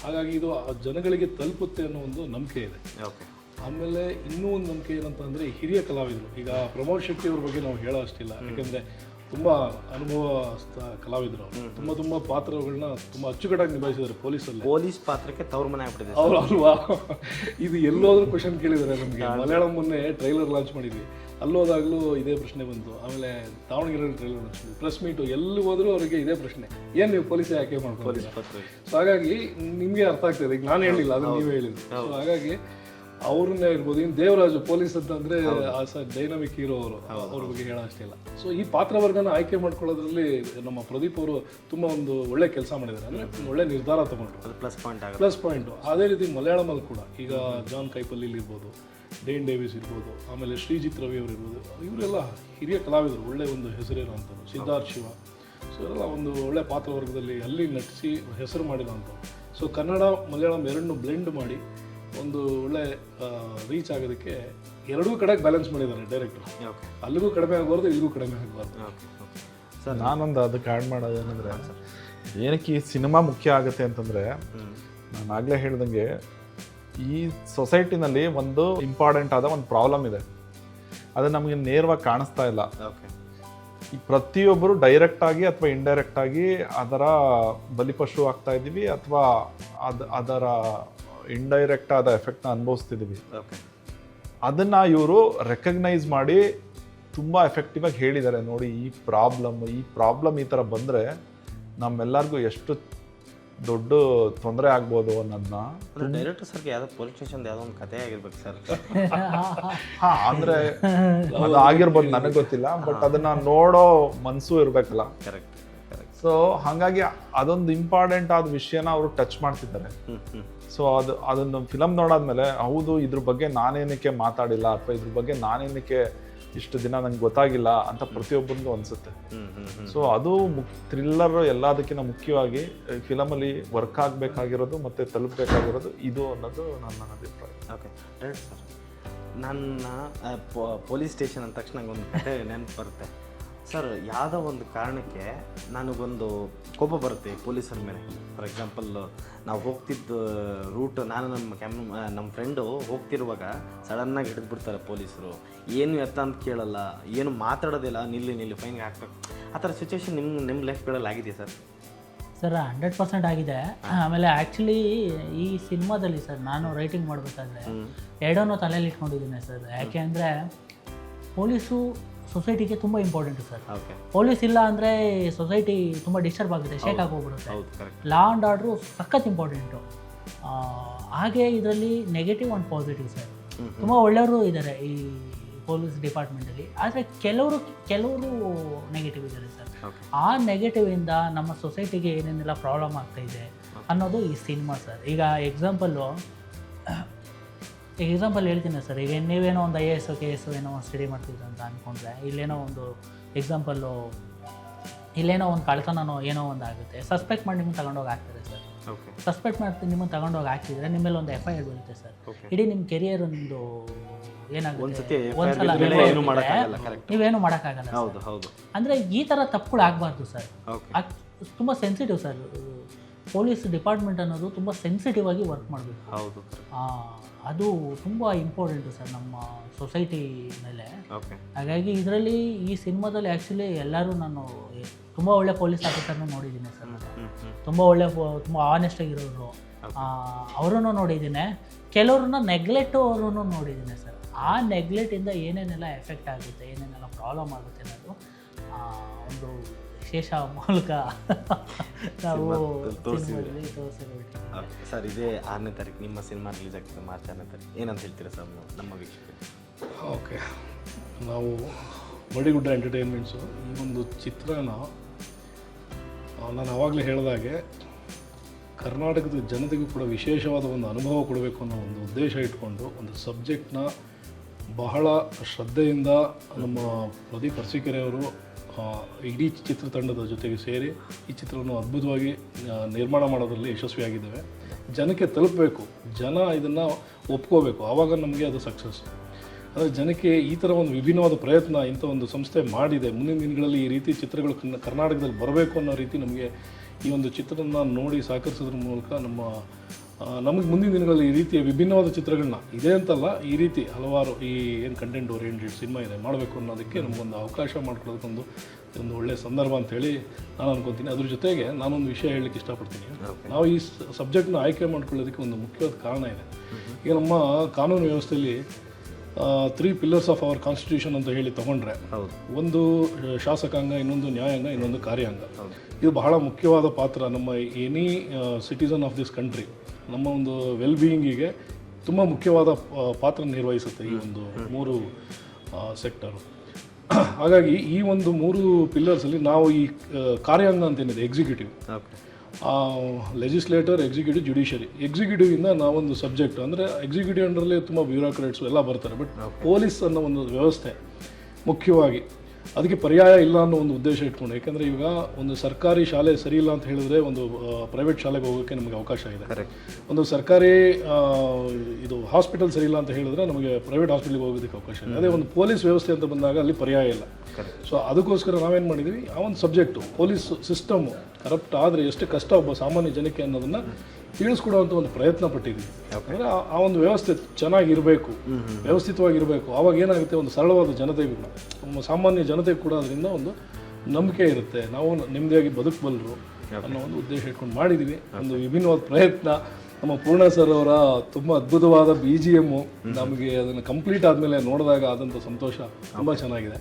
ಹಾಗಾಗಿ ಇದು ಆ ಜನಗಳಿಗೆ ತಲುಪುತ್ತೆ ಅನ್ನೋ ಒಂದು ನಂಬಿಕೆ ಇದೆ. ಓಕೆ. ಆಮೇಲೆ ಇನ್ನೂ ಒಂದು ನಂಬಿಕೆ ಏನಂತ ಅಂದರೆ ಹಿರಿಯ ಕಲಾವಿದರು, ಈಗ ಪ್ರಮೋದ್ ಶೆಟ್ಟಿ ಅವ್ರ ಬಗ್ಗೆ ನಾವು ಹೇಳೋ ಅಷ್ಟಿಲ್ಲ, ಯಾಕೆಂದರೆ ತುಂಬ ಅನುಭವಸ್ಥ ಕಲಾವಿದರು ಅವರು. ತುಂಬ ಪಾತ್ರಗಳನ್ನ ತುಂಬ ಅಚ್ಚುಕಟ್ಟಾಗಿ ನಿಭಾಯಿಸಿದ್ದಾರೆ ಪೊಲೀಸ್ ಪಾತ್ರಕ್ಕೆ ತವ್ರ ಮನೆ ಆಗ್ಬಿಟ್ಟಿದೆ ಅವರು ಅಲ್ವಾ. ಇದು ಎಲ್ಲೋದ್ರೂ ಕ್ವಶನ್ ಕೇಳಿದ್ದಾರೆ ನಮಗೆ. ಮಲಯಾಳಂ ಮೊನ್ನೆ ಟ್ರೈಲರ್ ಲಾಂಚ್ ಮಾಡಿದ್ವಿ, ಅಲ್ಲೋದಾಗಲೂ ಇದೇ ಪ್ರಶ್ನೆ ಬಂತು. ಆಮೇಲೆ ದಾವಣಗೆರೆ ಟ್ರೈಲರ್ ಲಾಂಚ್ ಮಾಡಿದ್ವಿ, ಪ್ರೆಸ್ ಮೀಟು ಎಲ್ಲಿ ಹೋದರೂ ಅವರಿಗೆ ಇದೇ ಪ್ರಶ್ನೆ, ಏನು ನೀವು ಪೊಲೀಸೇ ಯಾಕೆ ಮಾಡ್ಕೊಳ್ಳಿ. ಸೊ ಹಾಗಾಗಿ ನಿಮಗೆ ಅರ್ಥ ಆಗ್ತದೆ, ಈಗ ನಾನು ಹೇಳಿಲ್ಲ, ಅದನ್ನು ನೀವೇ ಹೇಳಿದ್ರಿ. ಸೊ ಹಾಗಾಗಿ ಅವ್ರನ್ನೇ ಇರ್ಬೋದು. ಇನ್ನು ದೇವರಾಜು ಪೊಲೀಸ್ ಅಂತಂದರೆ ಡೈನಾಮಿಕ್ ಹೀರೋ ಅವ್ರ ಬಗ್ಗೆ ಹೇಳೋ ಅಷ್ಟೇ ಇಲ್ಲ. ಸೊ ಈ ಪಾತ್ರವರ್ಗನ ಆಯ್ಕೆ ಮಾಡ್ಕೊಳ್ಳೋದ್ರಲ್ಲಿ ನಮ್ಮ ಪ್ರದೀಪ್ ಅವರು ತುಂಬ ಒಂದು ಒಳ್ಳೆ ಕೆಲಸ ಮಾಡಿದ್ದಾರೆ. ಅಂದರೆ ಒಂದು ಒಳ್ಳೆ ನಿರ್ಧಾರ ತಗೊಂಡ್ರು, ಅದು ಪ್ಲಸ್ ಪಾಯಿಂಟು. ಅದೇ ರೀತಿ ಮಲಯಾಳಮಲ್ಲಿ ಕೂಡ ಈಗ ಜಾನ್ ಕೈಪಲ್ಲಿ ಇರ್ಬೋದು, ಡೇನ್ ಡೇವಿಸ್ ಇರ್ಬೋದು, ಆಮೇಲೆ ಶ್ರೀಜಿತ್ ರವಿ ಅವರು ಇರ್ಬೋದು, ಇವರೆಲ್ಲ ಹಿರಿಯ ಕಲಾವಿದರು, ಒಳ್ಳೆ ಒಂದು ಹೆಸರಿರೋಂಥದ್ದು. ಸಿದ್ಧಾರ್ಥ್ ಶಿವ, ಸೊ ಇವರೆಲ್ಲ ಒಂದು ಒಳ್ಳೆ ಪಾತ್ರವರ್ಗದಲ್ಲಿ ಅಲ್ಲಿ ನಟಿಸಿ ಹೆಸರು ಮಾಡಿರೋಂಥದ್ದು. ಸೊ ಕನ್ನಡ ಮಲಯಾಳಂ ಎರಡನ್ನೂ ಬ್ಲೆಂಡ್ ಮಾಡಿ ಒಂದು ಒಳ್ಳೆ ರೀಚ್ ಆಗೋದಕ್ಕೆ ಎರಡೂ ಕಡೆಗೆ ಬ್ಯಾಲೆನ್ಸ್ ಮಾಡಿದ್ದಾರೆ ಡೈರೆಕ್ಟರ್. ಅಲ್ಲಿಗೂ ಕಡಿಮೆ ಆಗಬಾರ್ದು, ಇಲ್ಲಿಗೂ ಕಡಿಮೆ ಆಗಬಾರ್ದು. ಸರ್ ನಾನೊಂದು ಅದಕ್ಕೆ ಆ್ಯಡ್ ಮಾಡೋದೇನೆಂದರೆ, ಏನಕ್ಕೆ ಈ ಸಿನಿಮಾ ಮುಖ್ಯ ಆಗುತ್ತೆ ಅಂತಂದರೆ, ನಾನು ಆಗಲೇ ಹೇಳ್ದಂಗೆ ಈ ಸೊಸೈಟಿನಲ್ಲಿ ಒಂದು ಇಂಪಾರ್ಟೆಂಟ್ ಆದ ಒಂದು ಪ್ರಾಬ್ಲಮ್ ಇದೆ, ಅದು ನಮಗೆ ನೇರವಾಗಿ ಕಾಣಿಸ್ತಾ ಇಲ್ಲ. ಈ ಪ್ರತಿಯೊಬ್ಬರು ಡೈರೆಕ್ಟಾಗಿ ಅಥವಾ ಇಂಡೈರೆಕ್ಟಾಗಿ ಅದರ ಬಲಿಪಶು ಆಗ್ತಾ ಇದ್ದೀವಿ, ಅಥವಾ ಅದರ ಇಂಡೈರೆಕ್ಟ್ ಆದ ಎಫೆಕ್ಟ್ನ ಅನುಭವಿಸ್ತಿದ್ದೀವಿ. ಅದನ್ನು ಇವರು ರೆಕಗ್ನೈಸ್ ಮಾಡಿ ತುಂಬ ಎಫೆಕ್ಟಿವ್ ಆಗಿ ಹೇಳಿದ್ದಾರೆ. ನೋಡಿ, ಈ ಪ್ರಾಬ್ಲಮ್ ಈ ಥರ ಬಂದರೆ ನಮ್ಮೆಲ್ಲರಿಗೂ ಎಷ್ಟು ದೊಡ್ಡ ತೊಂದರೆ ಆಗ್ಬೋದು ಅನ್ನೋದನ್ನ. ಡೈರೆಕ್ಟರ್ ಸರ್ಗೆ ಯಾವುದೋ ಪೊಲೀಸ್ ಸ್ಟೇಷನ್ ಯಾವುದೋ ಒಂದು ಕಥೆ ಆಗಿರ್ಬೇಕು ಸರ್. ಹಾಂ, ಅಂದರೆ ಅದು ಆಗಿರ್ಬೋದು, ನನಗೆ ಗೊತ್ತಿಲ್ಲ, ಬಟ್ ಅದನ್ನು ನೋಡೋ ಮನಸ್ಸು ಇರಬೇಕಲ್ಲ. ಕರೆಕ್ಟ್. ಸೊ ಹಾಗಾಗಿ ಅದೊಂದು ಇಂಪಾರ್ಟೆಂಟ್ ಆದ ವಿಷಯನ ಅವರು ಟಚ್ ಮಾಡ್ತಿದ್ದಾರೆ. ಸೊ ಅದನ್ನು ಫಿಲಮ್ ನೋಡಾದ್ಮೇಲೆ, ಹೌದು, ಇದ್ರ ಬಗ್ಗೆ ನಾನೇನಕ್ಕೆ ಮಾತಾಡಿಲ್ಲ ಅಥವಾ ಇದ್ರ ಬಗ್ಗೆ ನಾನೇನಕ್ಕೆ ಇಷ್ಟು ದಿನ ನಂಗೆ ಗೊತ್ತಾಗಿಲ್ಲ ಅಂತ ಪ್ರತಿಯೊಬ್ಬರಿಗೂ ಅನಿಸುತ್ತೆ. ಸೊ ಅದು ಥ್ರಿಲ್ಲರ್ ಎಲ್ಲದಕ್ಕಿಂತ ಮುಖ್ಯವಾಗಿ ಫಿಲಮಲ್ಲಿ ವರ್ಕ್ ಆಗಬೇಕಾಗಿರೋದು ಮತ್ತು ತಲುಪಬೇಕಾಗಿರೋದು ಇದು ಅನ್ನೋದು ನನ್ನ ಅಭಿಪ್ರಾಯ. ಓಕೆ ಸರ್, ನನ್ನ ಪೊಲೀಸ್ ಸ್ಟೇಷನ್ ಅಂದ ತಕ್ಷಣ ನಂಗೊಂದು ಕಥೆ ನೆನಪು ಬರುತ್ತೆ ಸರ್. ಯಾವುದೋ ಒಂದು ಕಾರಣಕ್ಕೆ ನನಗೊಂದು ಕೋಪ ಬರುತ್ತೆ ಪೊಲೀಸರ ಮೇಲೆ. ಫಾರ್ ಎಕ್ಸಾಂಪಲ್, ನಾವು ಹೋಗ್ತಿದ್ದ ರೂಟ್, ನಾನು ನಮ್ಮ ಫ್ರೆಂಡು ಹೋಗ್ತಿರುವಾಗ ಸಡನ್ನಾಗಿ ಹಿಡಿದ್ಬಿಡ್ತಾರೆ ಪೊಲೀಸರು. ಏನು ಎತ್ತ ಅಂತ ಕೇಳಲ್ಲ, ಏನು ಮಾತಾಡೋದಿಲ್ಲ, ನಿಲ್ಲಿ ಫೈನ್ಗೆ ಹಾಕ್ಬೇಕು. ಆ ಥರ ಸಿಚುವೇಶನ್ ನಿಮ್ಮ ಲೈಫ್ಗಳಲ್ಲಿ ಆಗಿದೆಯಾ ಸರ್? ಸರ್ 100% ಆಗಿದೆ. ಆಮೇಲೆ ಆ್ಯಕ್ಚುಲಿ ಈ ಸಿನಿಮಾದಲ್ಲಿ ಸರ್ ನಾನು ರೈಟಿಂಗ್ ಮಾಡಬೇಕಾದ್ರೆ ಎರಡನ್ನೂ ತಲೆಯಲ್ಲಿ ಇಟ್ಕೊಂಡಿದ್ದೀನಿ ಸರ್. ಯಾಕೆ ಅಂದರೆ ಪೊಲೀಸು ಸೊಸೈಟಿಗೆ ತುಂಬ ಇಂಪಾರ್ಟೆಂಟು ಸರ್. ಪೊಲೀಸ್ ಇಲ್ಲ ಅಂದರೆ ಸೊಸೈಟಿ ತುಂಬ ಡಿಸ್ಟರ್ಬ್ ಆಗುತ್ತೆ, ಶೇಕ್ ಆಗೋಗ್ಬಿಡುತ್ತೆ. ಲಾ ಆ್ಯಂಡ್ ಆರ್ಡ್ರು ಸಖತ್ ಇಂಪಾರ್ಟೆಂಟು. ಹಾಗೆ ಇದರಲ್ಲಿ ನೆಗೆಟಿವ್ ಆ್ಯಂಡ್ ಪಾಸಿಟಿವ್ ಸರ್ ತುಂಬ ಒಳ್ಳೆಯವರು ಇದ್ದಾರೆ ಈ ಪೊಲೀಸ್ ಡಿಪಾರ್ಟ್ಮೆಂಟಲ್ಲಿ. ಆದರೆ ಕೆಲವರು ನೆಗೆಟಿವ್ ಇದ್ದಾರೆ ಸರ್. ಆ ನೆಗೆಟಿವಿಂದ ನಮ್ಮ ಸೊಸೈಟಿಗೆ ಏನೇನೆಲ್ಲ ಪ್ರಾಬ್ಲಮ್ ಆಗ್ತಾಯಿದೆ ಅನ್ನೋದು ಈ ಸಿನಿಮಾ ಸರ್. ಈಗ ಎಕ್ಸಾಂಪಲ್ ಹೇಳ್ತೀನಿ ಸರ್. ಈಗ ನೀವೇನೋ ಒಂದು IAS KS ಏನೋ ಸ್ಟಡಿ ಮಾಡ್ತಿದ್ರು ಅಂತ ಅಂದ್ಕೊಂಡ್ರೆ, ಇಲ್ಲೇನೋ ಒಂದು ಎಕ್ಸಾಂಪಲ್ಲು, ಇಲ್ಲೇನೋ ಒಂದು ಕಳ್ತನೋ ಏನೋ ಒಂದು ಆಗುತ್ತೆ, ಸಸ್ಪೆಕ್ಟ್ ಮಾಡಿ ನಿಮ್ಮನ್ನು ತಗೊಂಡೋಗಿ ಹಾಕ್ತಾರೆ ಸರ್. ಸಸ್ಪೆಕ್ಟ್ ಮಾಡಿ ನಿಮ್ಮನ್ನು ತಗೊಂಡೋಗಿ ಹಾಕಿದರೆ ನಿಮ್ಮ ಮೇಲೆ ಒಂದು FIR ಬರುತ್ತೆ ಸರ್. ಇಡೀ ನಿಮ್ಮ ಕೆರಿಯರ್ ನಿಮ್ಮದು ಏನಾಗುತ್ತೆ, ಒಂದ್ಸಲ ನೀವೇನು ಮಾಡೋಕ್ಕಾಗಲ್ಲ. ಅಂದರೆ ಈ ಥರ ತಪ್ಪುಗಳು ಆಗಬಾರ್ದು ಸರ್. ತುಂಬ ಸೆನ್ಸಿಟಿವ್ ಸರ್ ಪೊಲೀಸ್ ಡಿಪಾರ್ಟ್ಮೆಂಟ್ ಅನ್ನೋದು ತುಂಬ ಸೆನ್ಸಿಟಿವ್ ಆಗಿ ವರ್ಕ್ ಮಾಡಬೇಕು. ಹೌದು. ಅದು ತುಂಬ ಇಂಪಾರ್ಟೆಂಟು ಸರ್ ನಮ್ಮ ಸೊಸೈಟಿ ಮೇಲೆ. ಓಕೆ. ಹಾಗಾಗಿ ಇದರಲ್ಲಿ ಈ ಸಿನಿಮಾದಲ್ಲಿ ಆ್ಯಕ್ಚುಲಿ ಎಲ್ಲರೂ ನಾನು ತುಂಬ ಒಳ್ಳೆ ಪೊಲೀಸ್ ಆಫೀಸರ್ನೂ ನೋಡಿದ್ದೀನಿ ಸರ್. ತುಂಬ ಒಳ್ಳೆ ತುಂಬ ಆನೆಸ್ಟಾಗಿರೋರು ಅವರನ್ನು ನೋಡಿದ್ದೀನಿ. ಕೆಲವ್ರನ್ನ ನೆಗ್ಲೆಕ್ಟ್ ಅವರನ್ನು ನೋಡಿದ್ದೀನಿ ಸರ್. ಆ ನೆಗ್ಲೆಕ್ಟಿಂದ ಏನೇನೆಲ್ಲ ಎಫೆಕ್ಟ್ ಆಗುತ್ತೆ, ಏನೇನೆಲ್ಲ ಪ್ರಾಬ್ಲಮ್ ಆಗುತ್ತೆ ಅನ್ನೋದು ಒಂದು ಶೇಷ ಮೂಲಕ ನಾವು ತೋರಿಸಿರ್ತೀವಿ. ಸರ್, ಇದೇ 6ನೇ ತಾರೀಕು ನಿಮ್ಮ ಸಿನಿಮಾ ರಿಲೀಸ್ ಆಗ್ತದೆ, ಮಾರ್ಚ್ 6ನೇ ತಾರೀಕು. ಏನಂತ ಹೇಳ್ತೀರಾ ಸರ್ ನಮ್ಮ ವೀಕ್ಷಕರಿಗೆ? ಓಕೆ, ನಾವು ಮಡಿಗುಡ್ಡ ಎಂಟರ್ಟೈನ್ಮೆಂಟ್ಸು ಈ ಒಂದು ಚಿತ್ರನ ನಾನು ಆವಾಗಲೇ ಹೇಳಿದಾಗೆ ಕರ್ನಾಟಕದ ಜನತೆಗೂ ಕೂಡ ವಿಶೇಷವಾದ ಒಂದು ಅನುಭವ ಕೊಡಬೇಕು ಅನ್ನೋ ಒಂದು ಉದ್ದೇಶ ಇಟ್ಕೊಂಡು ಒಂದು ಸಬ್ಜೆಕ್ಟ್ನ ಬಹಳ ಶ್ರದ್ಧೆಯಿಂದ ನಮ್ಮ ಪ್ರದೀಪ್ ಅರಸೀಕೆರೆ ಅವರು ಇಡೀ ಚಿತ್ರತಂಡದ ಜೊತೆಗೆ ಸೇರಿ ಈ ಚಿತ್ರವನ್ನು ಅದ್ಭುತವಾಗಿ ನಿರ್ಮಾಣ ಮಾಡೋದ್ರಲ್ಲಿ ಯಶಸ್ವಿಯಾಗಿದ್ದೇವೆ. ಜನಕ್ಕೆ ತಲುಪಬೇಕು, ಜನ ಇದನ್ನು ಒಪ್ಕೋಬೇಕು, ಆವಾಗ ನಮಗೆ ಅದು ಸಕ್ಸಸ್. ಆದರೆ ಜನಕ್ಕೆ ಈ ಥರ ಒಂದು ವಿಭಿನ್ನವಾದ ಪ್ರಯತ್ನ ಇಂಥ ಒಂದು ಸಂಸ್ಥೆ ಮಾಡಿದೆ. ಮುಂದಿನ ದಿನಗಳಲ್ಲಿ ಈ ರೀತಿ ಚಿತ್ರಗಳು ಕರ್ನಾಟಕದಲ್ಲಿ ಬರಬೇಕು ಅನ್ನೋ ರೀತಿ ನಮಗೆ ಈ ಒಂದು ಚಿತ್ರನ ನೋಡಿ ಸಹಕರಿಸೋದ್ರ ಮೂಲಕ ನಮಗೆ ಮುಂದಿನ ದಿನಗಳಲ್ಲಿ ಈ ರೀತಿಯ ವಿಭಿನ್ನವಾದ ಚಿತ್ರಗಳನ್ನ ಇದೆ ಅಂತಲ್ಲ, ಈ ರೀತಿ ಹಲವಾರು ಈ ಏನು ಕಂಟೆಂಟ್ ಓರಿಯೆಂಟೆಡ್ ಸಿನಿಮಾ ಇದೆ ಮಾಡಬೇಕು ಅನ್ನೋದಕ್ಕೆ ನಮಗೊಂದು ಅವಕಾಶ ಮಾಡ್ಕೊಳ್ಳೋದಕ್ಕೊಂದು ಒಂದು ಒಳ್ಳೆಯ ಸಂದರ್ಭ ಅಂತೇಳಿ ನಾನು ಅನ್ಕೊತೀನಿ. ಅದ್ರ ಜೊತೆಗೆ ನಾನೊಂದು ವಿಷಯ ಹೇಳಲಿಕ್ಕೆ ಇಷ್ಟಪಡ್ತೀನಿ. ನಾವು ಈ ಸಬ್ಜೆಕ್ಟ್ನ ಆಯ್ಕೆ ಮಾಡ್ಕೊಳ್ಳೋದಕ್ಕೆ ಒಂದು ಮುಖ್ಯವಾದ ಕಾರಣ ಇದೆ. ಈಗ ನಮ್ಮ ಕಾನೂನು ವ್ಯವಸ್ಥೆಯಲ್ಲಿ 3 pillars ಆಫ್ ಅವರ್ ಕಾನ್ಸ್ಟಿಟ್ಯೂಷನ್ ಅಂತ ಹೇಳಿ ತೊಗೊಂಡ್ರೆ, ಒಂದು ಶಾಸಕಾಂಗ, ಇನ್ನೊಂದು ನ್ಯಾಯಾಂಗ, ಇನ್ನೊಂದು ಕಾರ್ಯಾಂಗ. ಇದು ಬಹಳ ಮುಖ್ಯವಾದ ಪಾತ್ರ ನಮ್ಮ any citizen of this country, ನಮ್ಮ ಒಂದು ವೆಲ್ ಬೀಯಿಂಗಿಗೆ ತುಂಬ ಮುಖ್ಯವಾದ ಪಾತ್ರ ನಿರ್ವಹಿಸುತ್ತೆ ಈ ಒಂದು 3 ಸೆಕ್ಟರು. ಹಾಗಾಗಿ ಈ ಒಂದು 3 ಪಿಲ್ಲರ್ಸಲ್ಲಿ ನಾವು ಈ ಕಾರ್ಯಾಂಗ ಅಂತೇನಿದೆ, ಎಕ್ಸಿಕ್ಯೂಟಿವ್, ಲೆಜಿಸ್ಲೇಟರ್, ಎಕ್ಸಿಕ್ಯೂಟಿವ್, ಜುಡಿಷಿಯರಿ. ಎಕ್ಸಿಕ್ಯೂಟಿವಿಂದ ನಾವೊಂದು ಸಬ್ಜೆಕ್ಟ್ ಅಂದರೆ ಎಕ್ಸಿಕ್ಯೂಟಿವ್ ಅಂಡರಲ್ಲಿ ತುಂಬ ಬ್ಯೂರೋಕ್ರೇಟ್ಸು ಎಲ್ಲ ಬರ್ತಾರೆ. ಬಟ್ ಪೊಲೀಸ್ ಅನ್ನೋ ಒಂದು ವ್ಯವಸ್ಥೆ ಮುಖ್ಯವಾಗಿ ಅದಕ್ಕೆ ಪರ್ಯಾಯ ಇಲ್ಲ ಅನ್ನೋ ಒಂದು ಉದ್ದೇಶ ಇಟ್ಕೊಂಡು, ಯಾಕೆಂದರೆ ಈಗ ಒಂದು ಸರ್ಕಾರಿ ಶಾಲೆ ಸರಿ ಇಲ್ಲ ಅಂತ ಹೇಳಿದ್ರೆ ಒಂದು ಪ್ರೈವೇಟ್ ಶಾಲೆಗೆ ಹೋಗೋಕ್ಕೆ ನಮಗೆ ಅವಕಾಶ ಇದೆ. ಒಂದು ಸರ್ಕಾರಿ ಇದು ಹಾಸ್ಪಿಟಲ್ ಸರಿ ಇಲ್ಲ ಅಂತ ಹೇಳಿದ್ರೆ ನಮಗೆ ಪ್ರೈವೇಟ್ ಹಾಸ್ಪಿಟಲ್ಗೆ ಹೋಗೋದಕ್ಕೆ ಅವಕಾಶ ಇದೆ. ಅದೇ ಒಂದು ಪೊಲೀಸ್ ವ್ಯವಸ್ಥೆ ಅಂತ ಬಂದಾಗ ಅಲ್ಲಿ ಪರ್ಯಾಯ ಇಲ್ಲ. ಸೊ ಅದಕ್ಕೋಸ್ಕರ ನಾವೇನು ಮಾಡಿದ್ದೀವಿ, ಆ ಒಂದು ಸಬ್ಜೆಕ್ಟು ಪೊಲೀಸ್ ಸಿಸ್ಟಮು ಕರಪ್ಟ್ ಆದರೆ ಎಷ್ಟು ಕಷ್ಟ ಒಬ್ಬ ಸಾಮಾನ್ಯ ಜನಕ್ಕೆ ಅನ್ನೋದನ್ನು ತಿಳಿಸ್ಕೊಡುವಂಥ ಒಂದು ಪ್ರಯತ್ನ ಪಟ್ಟಿದ್ದೀವಿ. ಯಾಕಂದರೆ ಆ ಒಂದು ವ್ಯವಸ್ಥೆ ಚೆನ್ನಾಗಿರಬೇಕು, ವ್ಯವಸ್ಥಿತವಾಗಿರಬೇಕು. ಆವಾಗ ಏನಾಗುತ್ತೆ, ಒಂದು ಸರಳವಾದ ಜನತೆಗೂ ಕೂಡ, ನಮ್ಮ ಸಾಮಾನ್ಯ ಜನತೆಗೂ ಕೂಡ ಅದರಿಂದ ಒಂದು ನಂಬಿಕೆ ಇರುತ್ತೆ, ನಾವು ನೆಮ್ಮದಿಯಾಗಿ ಬದುಕಬಲ್ಲರು ಅನ್ನೋ ಒಂದು ಉದ್ದೇಶ ಇಟ್ಕೊಂಡು ಮಾಡಿದ್ದೀವಿ. ಒಂದು ವಿಭಿನ್ನವಾದ ಪ್ರಯತ್ನ. ನಮ್ಮ ಪೂರ್ಣ ಸರ್ ಅವರ ತುಂಬ ಅದ್ಭುತವಾದ BGM ನಮಗೆ ಅದನ್ನು ಕಂಪ್ಲೀಟ್ ಆದಮೇಲೆ ನೋಡಿದಾಗ ಆದಂಥ ಸಂತೋಷ ತುಂಬ ಚೆನ್ನಾಗಿದೆ.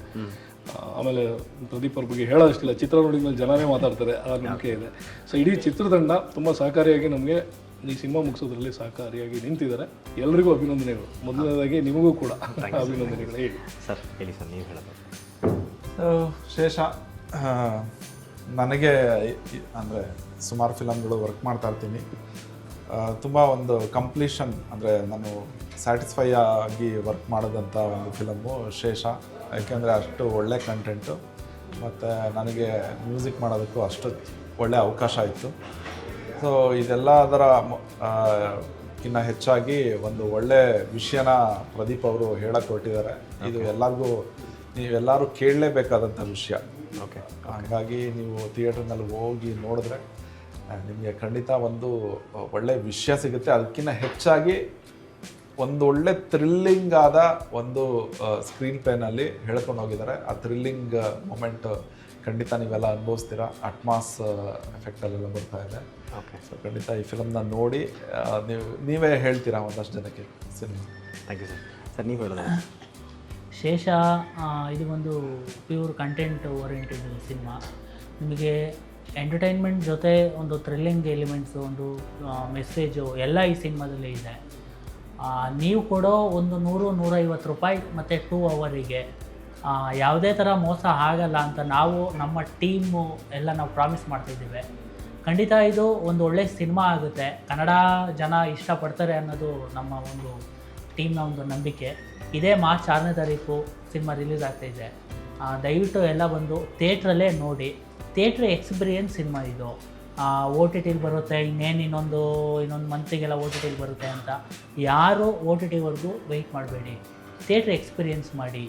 ಆಮೇಲೆ ಪ್ರದೀಪ್ ಅವ್ರ ಬಗ್ಗೆ ಹೇಳೋಷ್ಟಿಲ್ಲ, ಚಿತ್ರ ನೋಡಿದ ಮೇಲೆ ಜನನೇ ಮಾತಾಡ್ತಾರೆ, ಆ ನಂಬಿಕೆ ಇದೆ. ಸೊ ಇಡೀ ಚಿತ್ರತಂಡ ತುಂಬ ಸಹಕಾರಿಯಾಗಿ ನಮಗೆ ಈ ಸಿನಿಮಾ ಮುಗಿಸೋದ್ರಲ್ಲಿ ಸಹಕಾರಿಯಾಗಿ ನಿಂತಿದ್ದಾರೆ. ಎಲ್ರಿಗೂ ಅಭಿನಂದನೆಗಳು. ಮೊದಲನೇದಾಗಿ ನಿಮಗೂ ಕೂಡ ಅಭಿನಂದನೆಗಳು. ಹೇಳಿ ಸರ್, ಹೇಳಿ ಸರ್, ನೀವು ಹೇಳೋದು. ಶೇಷ, ನನಗೆ ಅಂದರೆ ಸುಮಾರು ಫಿಲಮ್ಗಳು ವರ್ಕ್ ಮಾಡ್ತಾ ಇರ್ತೀನಿ. ತುಂಬ ಒಂದು ಕಂಪ್ಲೀಷನ್ ಅಂದರೆ ನಾನು ಸ್ಯಾಟಿಸ್ಫೈ ಆಗಿ ವರ್ಕ್ ಮಾಡೋದಂಥ ಒಂದು ಫಿಲಮ್ಮು ಶೇಷ. ಯಾಕೆಂದರೆ ಅಷ್ಟು ಒಳ್ಳೆ ಕಂಟೆಂಟು ಮತ್ತು ನನಗೆ ಮ್ಯೂಸಿಕ್ ಮಾಡೋದಕ್ಕೂ ಅಷ್ಟು ಒಳ್ಳೆ ಅವಕಾಶ ಇತ್ತು. ಸೊ ಇದೆಲ್ಲದರ ಕಿನ್ನ ಹೆಚ್ಚಾಗಿ ಒಂದು ಒಳ್ಳೆ ವಿಷಯನ ಪ್ರದೀಪ್ ಅವರು ಹೇಳಕ್ಕೆ ಹೊರಟಿದ್ದಾರೆ. ಇದು ಎಲ್ಲರಿಗೂ ನೀವೆಲ್ಲರೂ ಕೇಳಲೇಬೇಕಾದಂಥ ವಿಷಯ. ಓಕೆ, ಹಾಗಾಗಿ ನೀವು ಥಿಯೇಟ್ರ್ನಲ್ಲಿ ಹೋಗಿ ನೋಡಿದ್ರೆ ನಿಮಗೆ ಖಂಡಿತ ಒಂದು ಒಳ್ಳೆ ವಿಷಯ ಸಿಗುತ್ತೆ. ಅದಕ್ಕಿಂತ ಹೆಚ್ಚಾಗಿ ಒಂದು ಒಳ್ಳೆ ಥ್ರಿಲ್ಲಿಂಗ್ ಆದ ಒಂದು ಸ್ಕ್ರೀನ್ ಪ್ಲೇನಲ್ಲಿ ಹೇಳ್ಕೊಂಡು ಹೋಗಿದ್ದಾರೆ. ಆ ಥ್ರಿಲ್ಲಿಂಗ್ ಮೊಮೆಂಟ್ ಖಂಡಿತ ನೀವೆಲ್ಲ ಅನುಭವಿಸ್ತೀರಾ. ಅಟ್ಮಾಸ್ ಎಫೆಕ್ಟಲ್ಲೆಲ್ಲ ಬರ್ತಾ ಇದೆ. ಓಕೆ, ಸೊ ಖಂಡಿತ ಈ ಫಿಲಮ್ನ ನೋಡಿ ನೀವೇ ಹೇಳ್ತೀರಾ ಒಂದಷ್ಟು ಜನಕ್ಕೆ cinema. Thank you sir. Sir, ನೀವು ಹೇಳೋದು. ಶೇಷ ಇದು ಒಂದು ಪ್ಯೂರ್ ಕಂಟೆಂಟ್ ಓರಿಯೆಂಟೆಡ್ ಸಿನಿಮಾ. ನಿಮಗೆ ಎಂಟರ್ಟೈನ್ಮೆಂಟ್ ಜೊತೆ ಒಂದು ಥ್ರಿಲ್ಲಿಂಗ್ ಎಲಿಮೆಂಟ್ಸು, ಒಂದು ಮೆಸೇಜು ಎಲ್ಲ ಈ ಸಿನಿಮಾದಲ್ಲಿ ಇದೆ. ನೀವು ಕೊಡೋ ಒಂದು 100-150 ರೂಪಾಯಿ ಮತ್ತು 2 ಅವರಿಗೆ ಯಾವುದೇ ಥರ ಮೋಸ ಆಗಲ್ಲ ಅಂತ ನಾವು ನಮ್ಮ ಟೀಮು ಎಲ್ಲ ನಾವು ಪ್ರಾಮಿಸ್ ಮಾಡ್ತಿದ್ದೀವಿ. ಖಂಡಿತ ಇದು ಒಂದು ಒಳ್ಳೆ ಸಿನಿಮಾ ಆಗುತ್ತೆ, ಕನ್ನಡ ಜನ ಇಷ್ಟಪಡ್ತಾರೆ ಅನ್ನೋದು ನಮ್ಮ ಒಂದು ಟೀಮ್ನ ಒಂದು ನಂಬಿಕೆ. ಇದೇ ಮಾರ್ಚ್ 6ನೇ ತಾರೀಕು ಸಿನಿಮಾ ರಿಲೀಸ್ ಆಗ್ತಾಯಿದೆ. ದಯವಿಟ್ಟು ಎಲ್ಲ ಬಂದು ಥಿಯೇಟ್ರಲ್ಲೇ ನೋಡಿ. ಥಿಯೇಟ್ರ್ ಎಕ್ಸ್ಪೀರಿಯನ್ಸ್ ಸಿನಿಮಾ ಇದು. OTT ಬರುತ್ತೆ, ಇನ್ನೊಂದು ಮಂತಿಗೆಲ್ಲ OTT ಬರುತ್ತೆ ಅಂತ ಯಾರು OTTವರೆಗೂ ವೆಯ್ಟ್ ಮಾಡಬೇಡಿ, ಥಿಯೇಟ್ರ್ ಎಕ್ಸ್ಪೀರಿಯನ್ಸ್ ಮಾಡಿ.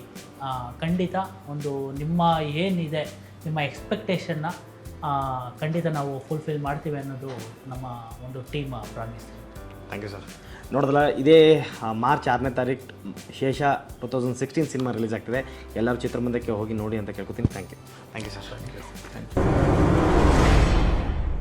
ಖಂಡಿತ ಒಂದು ನಿಮ್ಮ ಏನಿದೆ ನಿಮ್ಮ ಎಕ್ಸ್ಪೆಕ್ಟೇಷನ್ನ ಖಂಡಿತ ನಾವು ಫುಲ್ಫಿಲ್ ಮಾಡ್ತೀವಿ ಅನ್ನೋದು ನಮ್ಮ ಒಂದು team promise. Thank you sir. ನೋಡಿದ್ರಲ್ಲ, ಇದೇ ಮಾರ್ಚ್ 6ನೇ ತಾರೀಕು ಶೇಷ 2016 ಸಿನಿಮಾ ರಿಲೀಸ್ ಆಗ್ತಿದೆ. ಎಲ್ಲರೂ ಚಿತ್ರಮಂದಿರಕ್ಕೆ ಹೋಗಿ ನೋಡಿ ಅಂತ ಕೇಳ್ಕೊತೀನಿ. Thank you sir. Thank you.